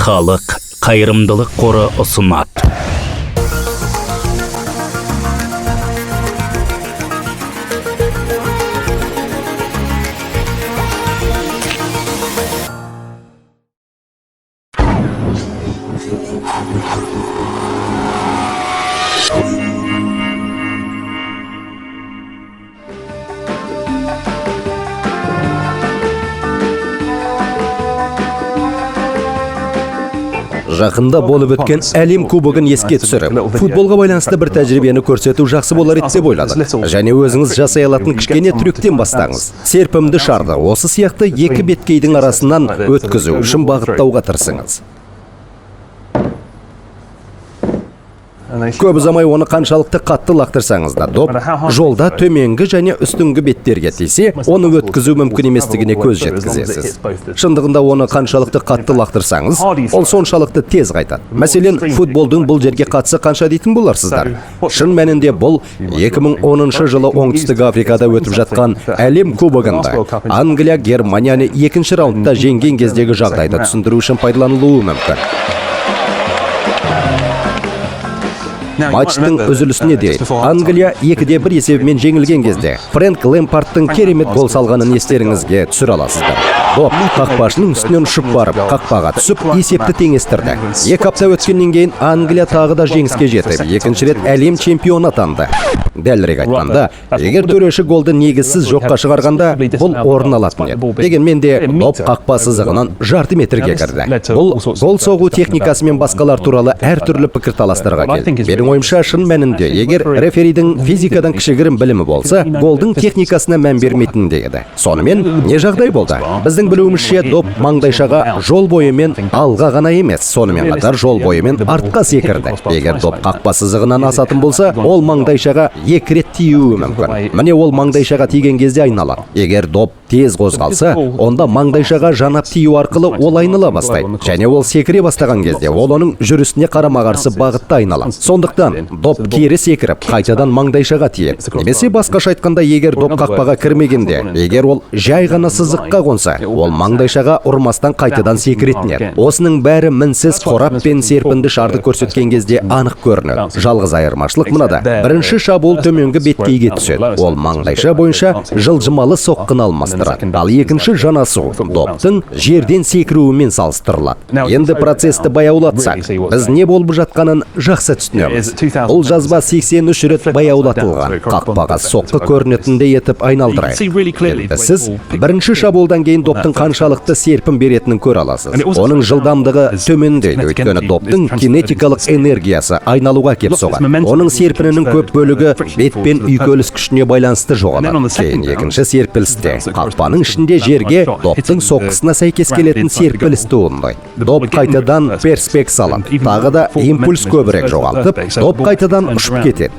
Халық қайырымдылық қоры ұсынады. Жақында болып өткен әлем кубогын еске түсіріп, футболға байланысты бір тәжірибені көрсету жақсы болар еді деп ойладық. Және өзіңіз жасай алатын кішкене трюктен бастаңыз. Серпімді шарды осы сияқты екі беткейдің арасынан өткізу үшін бағыттауға тырысыңыз. Көп ұзамай оны қаншалықты қатты лақтырсаңыз да, доп жолда төменгі және үстіңгі беттерге тисе, оны өткізу мүмкін еместігіне көз жеткізесіз. Шындығында оны қаншалықты қатты лақтырсаңыз, ол соншалықты тез қайтады. Мәселен, футболдың бұл жерге қатысы қанша дейтін боларсыздар. Шын мәнінде бұл 2010 жылы Оңтүстік Африкада өтіп жатқан әлем кубогында Англия Германияны екінші раундта жеңген кездегі жағдайды түсіндіру үшін пайдаланылуы мүмкін. Матчтың үзілісіне дейін Англия 2-1 есебімен жеңілген кезде Фрэнк Лэмпардтың керемет гол салғанын естеріңізге түсіре аласыздар. Доп қақпашының үстінен ұшып барып, қақпаға түсіп, есепті теңестірді. 2 апта өткеннен кейін Англия тағы да жеңіске жетіп, екінші рет әлем чемпионы атанды. Дәлірек айтқанда, егер төреші голды негізсіз жоққа шығарғанда, бұл орын алатын еді. Дегенмен де доп қақпа сызығынан жарты метрге кірді. Бұл гол соғу техникасы мен басқалар туралы әртүрлі пікірталастарға келді. Менің ойымша, шын мәнінде, егер реферидің физикадан кішігірім білімі болса, голдың техникасына мән бермейтін еді. Сонымен не жағдай болды? Біздің білуімізше, доп маңдайшаға жол бойымен алға ғана емес, сонымен қатар жол бойымен артқа секірді. Егер доп қақпа сызығынан асатын болса, ол маңдайшаға 2 рет тиюі мүмкін. Міне ол маңдайшаға тиген кезде айналады. Егер доп тез қозғалса, онда маңдайшаға жанап тию арқылы ол айнала бастайды. Және ол секіре бастаған кезде ол оның жүрісіне қарама-қарсы бағытта айналады. Сондықтан доп кері секіріп, қайтадан маңдайшаға тиеді. Немесе басқаша айтқанда, егер доп қақпаға кірмегенде, егер ол жай ғана сызыққа қонса, ол маңдайшаға ұрмастан қайтадан секіретін еді. Осының бәрі мінсіз қорап пен серпінді шарды көрсеткен кезде анық көрінеді. Жалғыз айырмашылық мынада. Бірінші шабуыл төменгі беткейге түседі. Ол маңдайша бойынша жылжымалы соққыны алмастырады. Ал екінші жанасу доптың жерден секіруімен салыстырылады. Енді процесті баяулатсақ, біз не болып жатқанын жақсы түсінеміз. Бұл жазба 83 рет баяулатылған. Қақпаға соққы көрінетіндей етіп айналдырайық. Енді сіз бірінші шабуылдан кейін доптың қаншалықты серпін беретінін көре аласыз. Оның жылдамдығы төмендейді, өйткені доптың кинетикалық энергиясы айналуға кеп соғады. Оның серпінінің көп бөлігі бет пен үйкеліс күшіне байланысты жоғалады. Кейін екінші серпілісте қақпаның ішінде жерге доптың соққысына сәйкес келетін серпіліс туындайды. Доп қайтадан перспект салады. Тағы да импульс көбірек жоғалтып, доп қайтадан ұшып кетеді.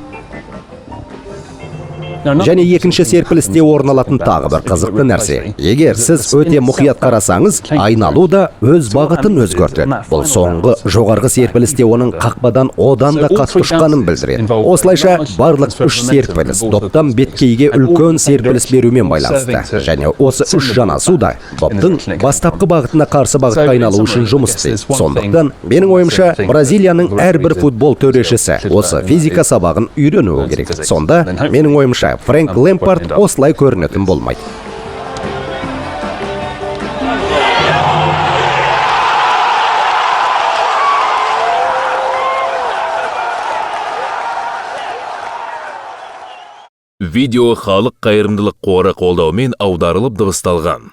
Және екінші серпілісте орын алатын тағы бір қызықты нәрсе. Егер сіз өте мұқият қарасаңыз, айналу да өз бағытын өзгертеді. Бұл соңғы жоғарғы серпілісте оның қақпадан одан да қатты ұшқанын білдіреді. Осылайша барлық 3 серпіліс доптан беткейге үлкен серпіліс берумен байланысты. Және осы 3 жанасу да доптың бастапқы бағытына қарсы бағытқа айналу үшін жұмыс істейді. Сондықтан, менің ойымша, Бразилияның әрбір футбол төрешісі осы физика сабағын үйренуі керек. Сонда, менің ойымша, Фрэнк Лэмпард осылай көрінетін болмайды. Видео Халық қайырымдылық қоры қолдауымен аударылып дыбысталған.